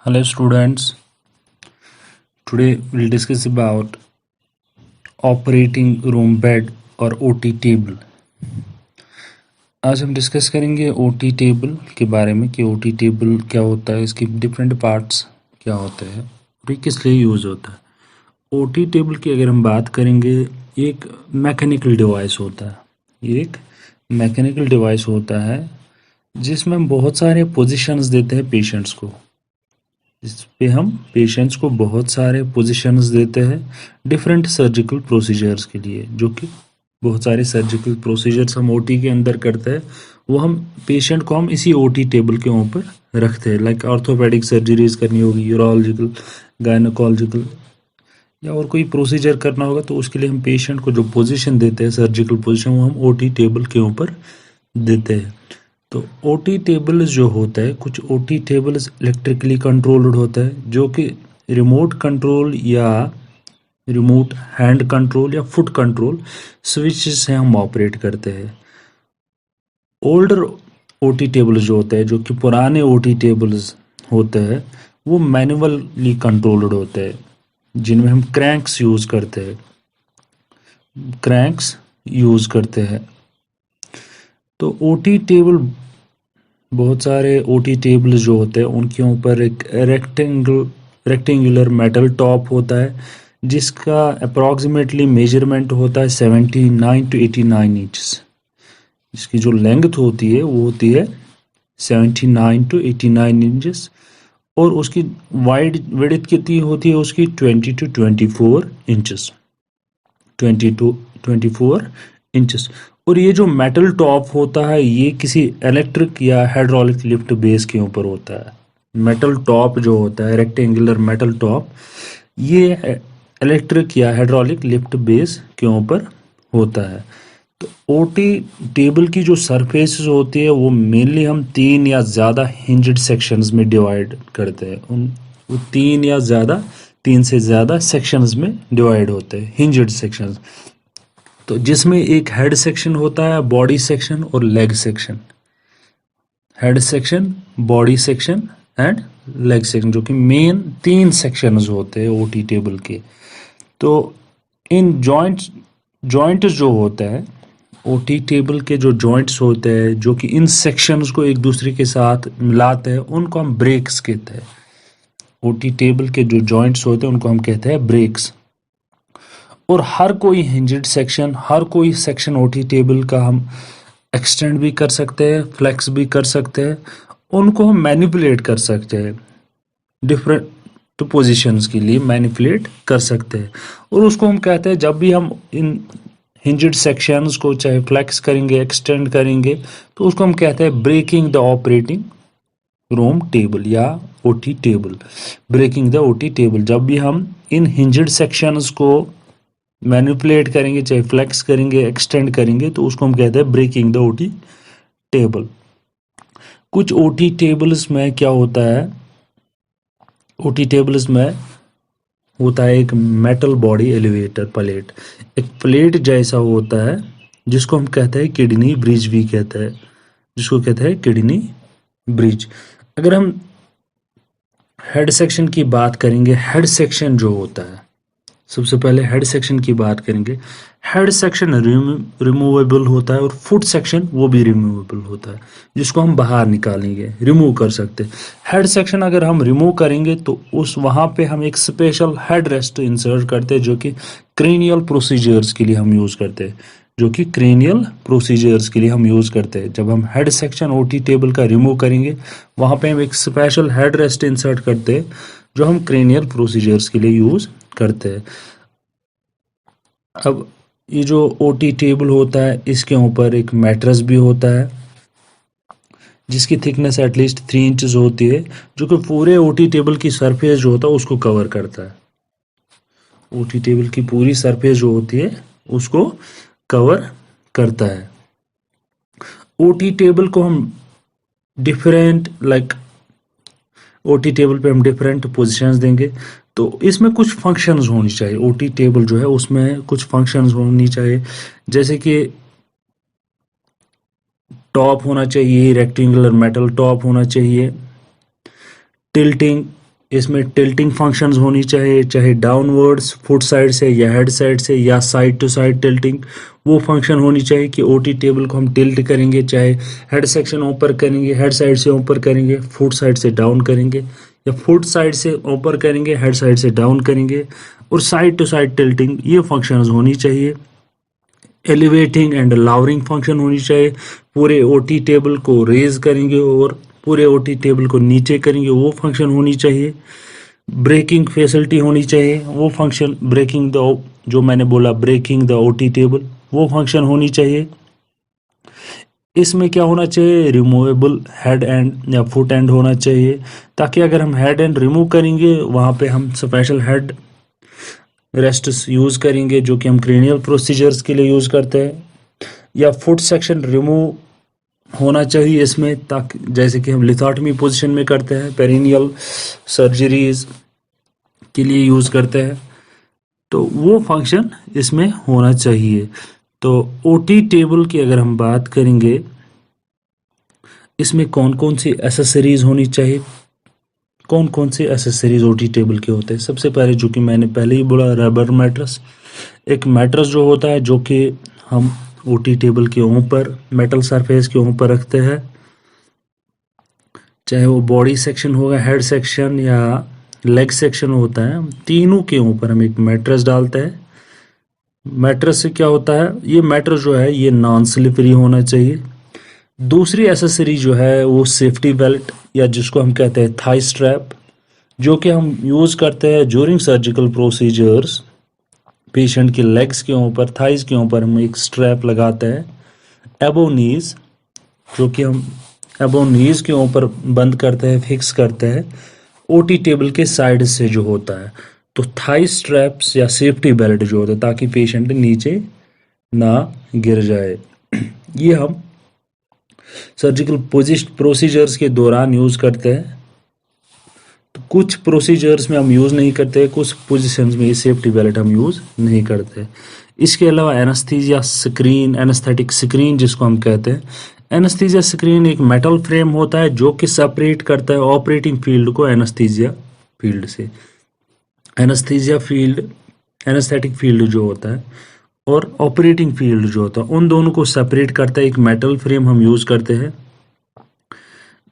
Hello students, today we'll discuss about operating room bed और OT table. आज हम discuss करेंगे OT टेबल के बारे में कि OT टेबल क्या होता है, इसकी डिफरेंट पार्ट्स क्या होते हैं और ये किस लिए यूज़ होता है। OT टेबल की अगर हम बात करेंगे, ये एक मैकेनिकल डिवाइस होता है। ये एक मैकेनिकल डिवाइस होता है जिसमें हम बहुत सारे पोजीशंस देते हैं पेशेंट्स को। इस पे हम पेशेंट्स को बहुत सारे पोजीशंस देते हैं डिफरेंट सर्जिकल प्रोसीजर्स के लिए, जो कि बहुत सारे सर्जिकल प्रोसीजर्स हम ओटी के अंदर करते हैं, वो हम पेशेंट को हम इसी ओटी टेबल के ऊपर रखते हैं। लाइक ऑर्थोपेडिक सर्जरीज करनी होगी, यूरोलॉजिकल, गायनोकोलॉजिकल या और कोई प्रोसीजर करना होगा, तो उसके लिए हम पेशेंट को जो पोजीशन देते हैं, सर्जिकल पोजीशन, वो हम ओटी टेबल के ऊपर देते हैं। तो ओटी टेबल्स जो होता है, कुछ ओटी टेबल्स इलेक्ट्रिकली कंट्रोल्ड होता है, जो कि रिमोट कंट्रोल या रिमोट हैंड कंट्रोल या फुट कंट्रोल स्विच से हम ऑपरेट करते हैं। ओल्डर ओटी टेबल्स जो होते हैं, जो कि पुराने ओटी टेबल्स होते हैं, वो मैनुअली कंट्रोल्ड होते हैं, जिनमें हम क्रैंक्स यूज़ करते हैं। तो ओटी टेबल, बहुत सारे ओटी टेबल्स जो होते हैं उनके ऊपर एक रेक्टेंगुलर मेटल टॉप होता है, जिसका अप्रॉक्सीमेटली मेजरमेंट होता है 79 to 89 इंचेस। इसकी जो लेंथ होती है वो होती है 79 to 89 इंचेस, और उसकी वाइड विड्थ कितनी होती है उसकी 20 to 24 इंचेस, 20 to 24 इंचेस। और ये जो मेटल टॉप होता है, ये किसी इलेक्ट्रिक या हाइड्रोलिक लिफ्ट बेस के ऊपर होता है। मेटल टॉप जो होता है, रेक्टेंगुलर मेटल टॉप, ये इलेक्ट्रिक या हाइड्रोलिक लिफ्ट बेस के ऊपर होता है। तो ओटी टेबल की जो सरफेसेस होती है, वो मेनली हम 3 या ज़्यादा हिंज्ड सेक्शंस में डिवाइड करते हैं। वो 3 से ज़्यादा सेक्शंस में डिवाइड होते हैं, हिंज्ड सेक्शंस। तो जिसमें एक हेड सेक्शन होता है, बॉडी सेक्शन और leg section. Head section, body section and leg section, जो कि मेन 3 सेक्शंस होते हैं ओटी टेबल के। तो इन जॉइंट्स जो होता है, ओटी टेबल के जो जॉइंट्स होते हैं, जो कि इन सेक्शंस को एक दूसरे के साथ मिलाते हैं, उनको हम ब्रेक्स कहते हैं। ओटी टेबल के जो जॉइंट्स होते हैं उनको हम कहते हैं ब्रेक्स। और हर कोई हिंज्ड सेक्शन, हर कोई सेक्शन ओटी टेबल का हम एक्सटेंड भी कर सकते हैं, फ्लेक्स भी कर सकते हैं, उनको हम मैनिपुलेट कर सकते हैं, डिफरेंट पोजीशंस के लिए मैनिपुलेट कर सकते हैं। और उसको हम कहते हैं, जब भी हम इन हिंज्ड सेक्शंस को चाहे फ्लेक्स करेंगे, एक्सटेंड करेंगे, तो उसको हम कहते हैं breaking the operating room table या OT table. Breaking the OT table, जब भी हम इन हिंज्ड सेक्शंस को मैनिपुलेट करेंगे, चाहे फ्लेक्स करेंगे, एक्सटेंड करेंगे, तो उसको हम कहते हैं ब्रेकिंग द ओटी टेबल। कुछ ओटी टेबल्स में क्या होता है, ओटी टेबल्स में होता है एक मेटल बॉडी एलिवेटर प्लेट, एक प्लेट जैसा होता है, जिसको हम कहते हैं किडनी ब्रिज भी कहते हैं, जिसको कहते हैं किडनी ब्रिज। अगर हम हेड सेक्शन की बात करेंगे, हेड सेक्शन जो होता है, सबसे पहले हेड सेक्शन की बात करेंगे। हेड सेक्शन रिमूवेबल होता है, और फुट सेक्शन वो भी रिमूवेबल होता है, जिसको हम बाहर निकालेंगे, रिमूव कर सकते हैं। हेड सेक्शन अगर हम रिमूव करेंगे, तो उस वहाँ पे हम एक स्पेशल हेड रेस्ट इंसर्ट करते हैं, जो कि क्रेनियल प्रोसीजर्स के लिए हम यूज़ करते हैं, जब हम हेड सेक्शन ओटी टेबल का रिमूव करेंगे, वहाँ पे हम एक स्पेशल हेड रेस्ट इंसर्ट करते हैं, जो हम क्रेनियल प्रोसीजर्स के लिए यूज़ करते हैं। अब ये जो ओटी टेबल होता है, इसके ऊपर एक मैट्रेस भी होता है, जिसकी थिकनेस एटलीस्ट 3 इंचेस होती है, जो कि पूरे ओटी टेबल की सरफेस जो होता है उसको कवर करता है। ओटी टेबल की पूरी सरफेस जो होती है उसको कवर करता है। ओटी टेबल को हम डिफरेंट ओटी टेबल पे हम डिफरेंट पोजीशंस देंगे, तो इसमें कुछ फंक्शंस होनी चाहिए। ओटी टेबल जो है उसमें कुछ फंक्शंस होनी चाहिए, जैसे कि टॉप होना चाहिए, रेक्टेंगुलर मेटल टॉप होना चाहिए, टिल्टिंग इसमें टिल्टिंग फंक्शंस होनी चाहिए, चाहे डाउनवर्ड्स फुट साइड से या हेड साइड से या साइड टू साइड टिल्टिंग, वो फंक्शन होनी चाहिए कि ओटी टेबल को हम टिल्ट करेंगे, चाहे हेड सेक्शन ऊपर करेंगे, हेड साइड से ऊपर करेंगे, फुट साइड से डाउन करेंगे, या फुट साइड से ऊपर करेंगे, हेड साइड से डाउन करेंगे, और साइड टू साइड टिल्टिंग, ये फंक्शंस होनी चाहिए। एलिवेटिंग एंड लावरिंग फंक्शन होनी चाहिए, पूरे ओटी टेबल को रेज करेंगे और पूरे ओटी टेबल को नीचे करेंगे, वो फंक्शन होनी चाहिए। ब्रेकिंग फैसिलिटी होनी चाहिए, वो फंक्शन ब्रेकिंग द, जो मैंने बोला ब्रेकिंग द ओटी टेबल, वो फंक्शन होनी चाहिए। इसमें क्या होना चाहिए, रिमूवेबल हेड एंड या फुट एंड होना चाहिए, ताकि अगर हम हेड एंड रिमूव करेंगे वहाँ पे हम स्पेशल हेड रेस्ट्स यूज़ करेंगे जो कि हम क्रेनियल प्रोसीजर्स के लिए यूज़ करते हैं। या फुट सेक्शन रिमूव होना चाहिए इसमें, ताकि जैसे कि हम लिथोटमी पोजीशन में करते हैं, पेरिनियल सर्जरीज के लिए यूज़ करते हैं, तो वो फंक्शन इसमें होना चाहिए। तो ओटी टेबल की अगर हम बात करेंगे, इसमें कौन कौन सी एसेसरीज होनी चाहिए, कौन कौन से एसेसरीज ओटी टेबल के होते हैं। सबसे पहले जो कि मैंने पहले ही बोला, रबर मैट्रेस, एक मैट्रेस जो होता है जो कि हम ओटी टेबल के ऊपर मेटल सरफेस के ऊपर रखते हैं, चाहे वो बॉडी सेक्शन होगा, हेड सेक्शन या लेग सेक्शन होता है, तीनों के ऊपर हम एक मैट्रेस डालते हैं। मैट्रेस से क्या होता है, ये मैट्रेस जो है ये नॉन स्लिपरी होना चाहिए। दूसरी एसेसरी जो है वो सेफ्टी बेल्ट, या जिसको हम कहते हैं थाई स्ट्रैप, जो कि हम यूज़ करते हैं ज्यूरिंग सर्जिकल प्रोसीजर्स। पेशेंट के लेग्स के ऊपर, थाइज के ऊपर हम एक स्ट्रैप लगाते हैं, एबो नीज, जो कि हम एबो नीज के ऊपर बंद करते हैं, फिक्स करते हैं ओटी टेबल के साइड से जो होता है। तो थाई स्ट्रैप्स या सेफ्टी बेल्ट जो होता है, ताकि पेशेंट नीचे ना गिर जाए, ये हम सर्जिकल प्रोसीजर्स के दौरान यूज़ करते हैं। तो कुछ प्रोसीजर्स में हम यूज़ नहीं करते, कुछ पोजीशंस में ये सेफ्टी बेल्ट हम यूज़ नहीं करते। इसके अलावा एनेस्थीसिया स्क्रीन, एनेस्थेटिक स्क्रीन जिसको हम कहते हैं, एनेस्थीसिया स्क्रीन एक मेटल फ्रेम होता है जो कि सेपरेट करता है ऑपरेटिंग फील्ड को एनेस्थीसिया फील्ड से। एनेस्थीसिया फील्ड, एनेस्थेटिक फील्ड जो होता है और ऑपरेटिंग फील्ड जो होता है, उन दोनों को सेपरेट करता है एक मेटल फ्रेम हम यूज़ करते हैं,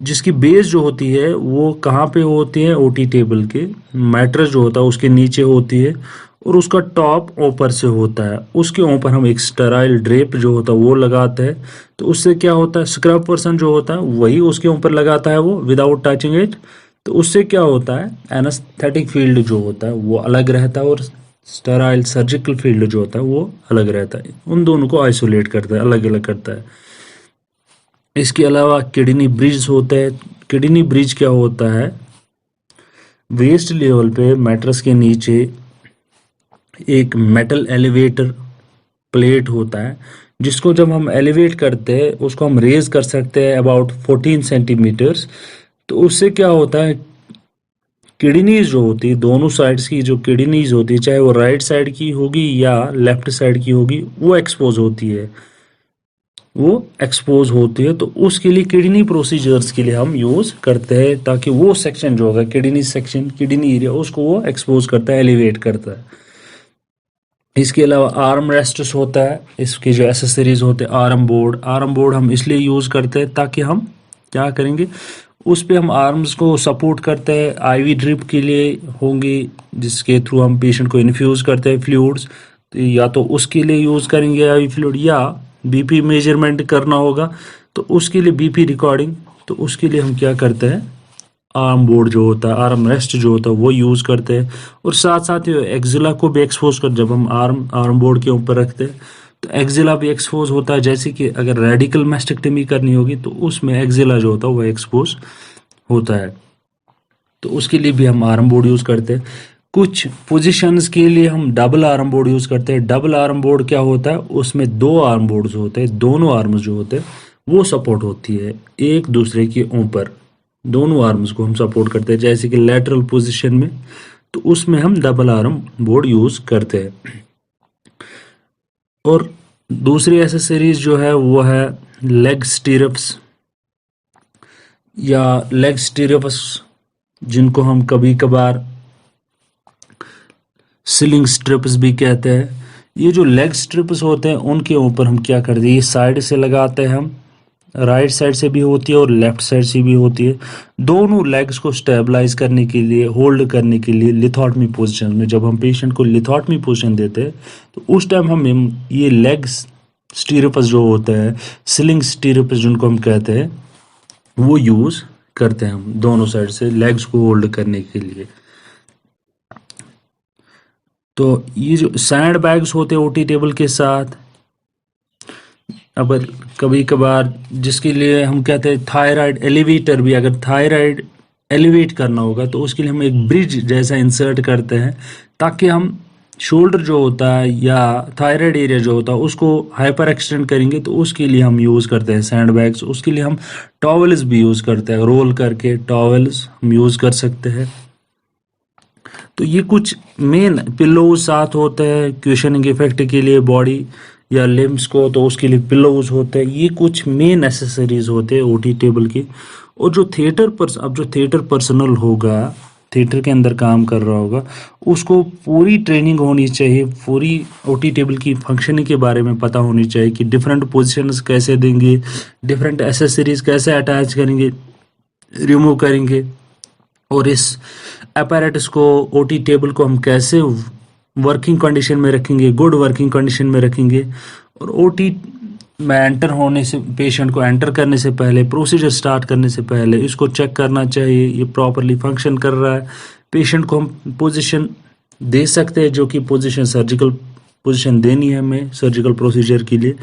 जिसकी बेस जो होती है वो कहाँ पे होती है, ओटी टेबल के मैट्रेस जो होता है उसके नीचे होती है, और उसका टॉप ऊपर से होता है। उसके ऊपर हम एक स्टेराइल ड्रेप जो होता है वो लगाते हैं। तो उससे क्या होता है, स्क्रब पर्सन जो होता है वही उसके ऊपर लगाता है वो, विदाउट टचिंग इट। तो उससे क्या होता है, एनेस्थेटिक फील्ड जो होता है वो अलग रहता है, और स्टेराइल सर्जिकल फील्ड जो होता है वो अलग रहता है। उन दोनों को आइसोलेट करता है, अलग अलग करता है। इसके अलावा किडनी ब्रिज होता है। किडनी ब्रिज क्या होता है, वेस्ट लेवल पे मैट्रेस के नीचे एक मेटल एलिवेटर प्लेट होता है, जिसको जब हम एलिवेट करते हैं उसको हम रेज कर सकते हैं अबाउट 14 सेंटीमीटर्स। तो उससे क्या होता है, किडनीज जो होती है, दोनों साइड्स की जो किडनीज होती है, चाहे वो राइट साइड की होगी या लेफ्ट साइड की होगी, वो एक्सपोज होती है, वो एक्सपोज होती है। तो उसके लिए किडनी प्रोसीजर्स के लिए हम यूज़ करते हैं, ताकि वो सेक्शन जो होगा, किडनी सेक्शन, किडनी एरिया, उसको वो एक्सपोज करता है, एलिवेट करता है। इसके अलावा आर्म रेस्ट्स होता है, इसके जो एसेसरीज होते हैं, आर्म बोर्ड। आर्म बोर्ड हम इसलिए यूज़ करते हैं ताकि हम क्या करेंगे, उस पे हम आर्म्स को सपोर्ट करते हैं, आईवी ड्रिप के लिए होंगे, जिसके थ्रू हम पेशेंट को इन्फ्यूज़ करते हैं फ्लूइड्स। तो या तो उसके लिए यूज़ करेंगे आईवी फ्लूइड, या बीपी मेजरमेंट करना होगा तो उसके लिए बीपी रिकॉर्डिंग, तो उसके लिए हम क्या करते हैं, आर्म बोर्ड जो होता है, आर्म रेस्ट जो होता है वो यूज़ करते हैं। और साथ साथ एक्जिला को भी एक्सपोज कर, जब हम आर्म बोर्ड के ऊपर रखते हैं तो एक्जिला भी एक्सपोज होता है। जैसे कि अगर रेडिकल मैस्टेक्टमी करनी होगी तो उसमें एक्जिला जो होता है वो एक्सपोज होता है, तो उसके लिए भी हम आर्म बोर्ड यूज़ करते हैं। कुछ पोजीशंस के लिए हम डबल आर्म बोर्ड यूज़ करते हैं। डबल आर्म बोर्ड क्या होता है, उसमें दो आर्म बोर्ड्स होते हैं, दोनों आर्म्स जो होते हैं वो सपोर्ट होती है एक दूसरे के ऊपर, दोनों आर्म्स को हम सपोर्ट करते हैं, जैसे कि लैटरल पोजीशन में, तो उसमें हम डबल आर्म बोर्ड यूज़ करते हैं। और दूसरी एसेसरीज जो है वो है लेग स्टीरप्स, या लेग स्टीरप्स जिनको हम कभी कभार सिलिंग स्ट्रिप्स भी कहते हैं। ये जो लेग स्ट्रिप्स होते हैं उनके ऊपर हम क्या करते हैं, ये साइड से लगाते हैं हम, राइट साइड से भी होती है और लेफ्ट साइड से भी होती है। दोनों लेग्स को स्टेबलाइज करने के लिए, होल्ड करने के लिए लिथोटमी पोजीशन में, जब हम पेशेंट को लिथोटमी पोजीशन देते हैं तो उस टाइम हम ये लेग्स स्टीरप्स जो होता है, सिलिंग स्टीरप्स जिनको हम कहते हैं, वो यूज़ करते हैं हम दोनों साइड से लेग्स को होल्ड करने के लिए। तो ये जो सैंड बैग्स होते हैं ओटी टेबल के साथ, अगर कभी कभार जिसके लिए हम कहते हैं थायराइड एलिवेटर भी, अगर थायराइड एलिवेट करना होगा तो उसके लिए हम एक ब्रिज जैसा इंसर्ट करते हैं, ताकि हम शोल्डर जो होता है या थायराइड एरिया जो होता है उसको हाइपर एक्सटेंड करेंगे, तो उसके लिए हम यूज़ करते हैं सैंड बैग्स। उसके लिए हम टॉवल्स भी यूज़ करते हैं, रोल करके टॉवल्स हम यूज़ कर सकते हैं। तो ये कुछ मेन पिल्लोज साथ होते हैं क्वेश्चनिंग इफेक्ट के लिए, बॉडी या लिम्स को, तो उसके लिए पिल्लोज होते हैं। ये कुछ मेन एसेसरीज होते हैं ओटी टेबल की। और जो थिएटर पर्सनल होगा, थिएटर के अंदर काम कर रहा होगा, उसको पूरी ट्रेनिंग होनी चाहिए, पूरी ओटी टेबल की फंक्शनिंग के बारे में पता होनी चाहिए कि डिफरेंट पोजीशंस कैसे देंगे, डिफरेंट एसेसरीज कैसे अटैच करेंगे, रिमूव करेंगे, और इस अपैरेटस को, ओटी टेबल को हम कैसे वर्किंग कंडीशन में रखेंगे, गुड वर्किंग कंडीशन में रखेंगे। और ओटी में एंटर होने से, पेशेंट को एंटर करने से पहले, प्रोसीजर स्टार्ट करने से पहले इसको चेक करना चाहिए ये प्रॉपरली फंक्शन कर रहा है। पेशेंट को हम पोजीशन दे सकते हैं, जो कि पोजीशन सर्जिकल पोजीशन देनी है हमें सर्जिकल प्रोसीजर के लिए,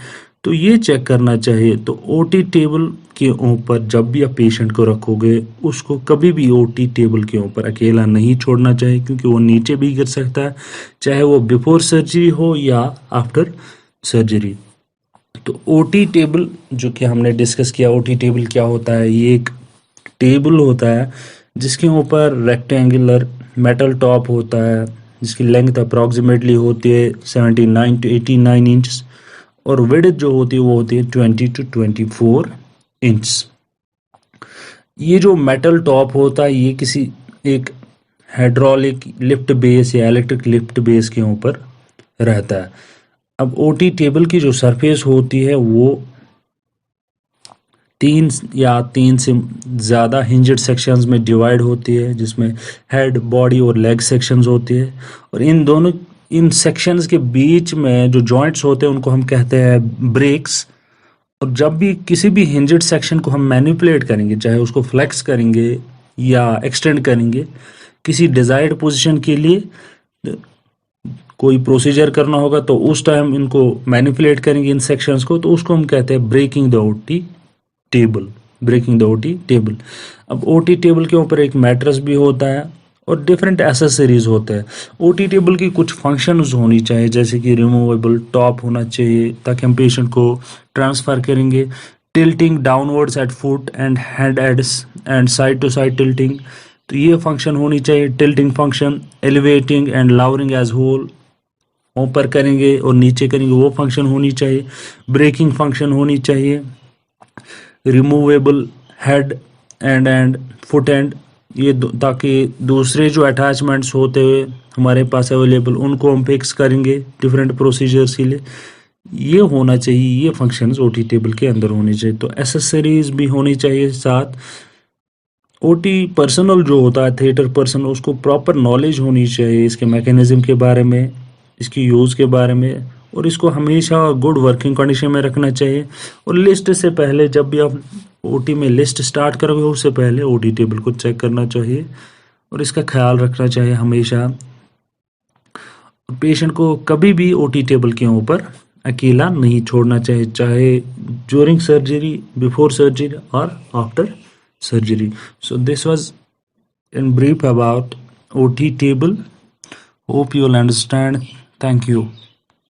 तो ये चेक करना चाहिए। तो ओटी टेबल के ऊपर जब भी आप पेशेंट को रखोगे, उसको कभी भी ओटी टेबल के ऊपर अकेला नहीं छोड़ना चाहिए, क्योंकि वो नीचे भी गिर सकता है, चाहे वो बिफोर सर्जरी हो या आफ्टर सर्जरी। तो ओटी टेबल जो कि हमने डिस्कस किया, ओटी टेबल क्या होता है, ये एक टेबल होता है जिसके ऊपर रेक्टेंगुलर मेटल टॉप होता है, जिसकी लेंथ अप्रॉक्सीमेटली होती है 79 to 89 इंच, और विड्थ जो होती है वो होती है 20 to 24 इंच। ये जो मेटल टॉप होता है ये किसी एक हाइड्रोलिक लिफ्ट बेस या इलेक्ट्रिक लिफ्ट बेस के ऊपर रहता है। अब ओटी टेबल की जो सरफेस होती है वो 3 से ज़्यादा हिंज्ड सेक्शंस में डिवाइड होती है, जिसमें हेड, बॉडी और लेग सेक्शंस होती है। और इन सेक्शंस के बीच में जो जॉइंट्स होते हैं उनको हम कहते हैं ब्रेक्स। और जब भी किसी भी हिंज्ड सेक्शन को हम मैनिपुलेट करेंगे, चाहे उसको फ्लेक्स करेंगे या एक्सटेंड करेंगे किसी डिजायर्ड पोजीशन के लिए, कोई प्रोसीजर करना होगा, तो उस टाइम इनको मैनिपुलेट करेंगे इन सेक्शंस को, तो उसको हम कहते हैं breaking the OT table, breaking the OT table. अब ओटी टेबल के ऊपर एक मैट्रेस भी होता है और डिफरेंट एसेसरीज होते हैं। ओटी टेबल की कुछ फंक्शंस होनी चाहिए, जैसे कि रिमूवेबल टॉप होना चाहिए ताकि हम पेशेंट को ट्रांसफ़र करेंगे, tilting downwards at foot end hand ends and side to side tilting, तो ये फंक्शन होनी चाहिए। Tilting function, elevating and lowering as whole, ऊपर करेंगे और नीचे करेंगे, वो फंक्शन होनी चाहिए। ब्रेकिंग फंक्शन होनी चाहिए। Removable head and foot and, ये ताकि दूसरे जो अटैचमेंट्स होते हुए हमारे पास अवेलेबल उनको हम फिक्स करेंगे डिफरेंट प्रोसीजर्स के लिए, ये होना चाहिए। ये फंक्शंस ओटी टेबल के अंदर होनी चाहिए। तो एसेसरीज भी होनी चाहिए साथ। ओटी पर्सनल जो होता है, थिएटर पर्सन, उसको प्रॉपर नॉलेज होनी चाहिए इसके मैकेनिज्म के बारे में, इसकी यूज़ के बारे में, और इसको हमेशा गुड वर्किंग कंडीशन में रखना चाहिए। और लिस्ट से पहले, जब भी आप ओटी में लिस्ट स्टार्ट करोगे उससे पहले ओटी टेबल को चेक करना चाहिए और इसका ख्याल रखना चाहिए हमेशा। पेशेंट को कभी भी ओटी टेबल के ऊपर अकेला नहीं छोड़ना चाहिए, चाहे ड्यूरिंग सर्जरी, बिफोर सर्जरी और after surgery. So this was in brief about OT table. Hope you will understand. Thank you.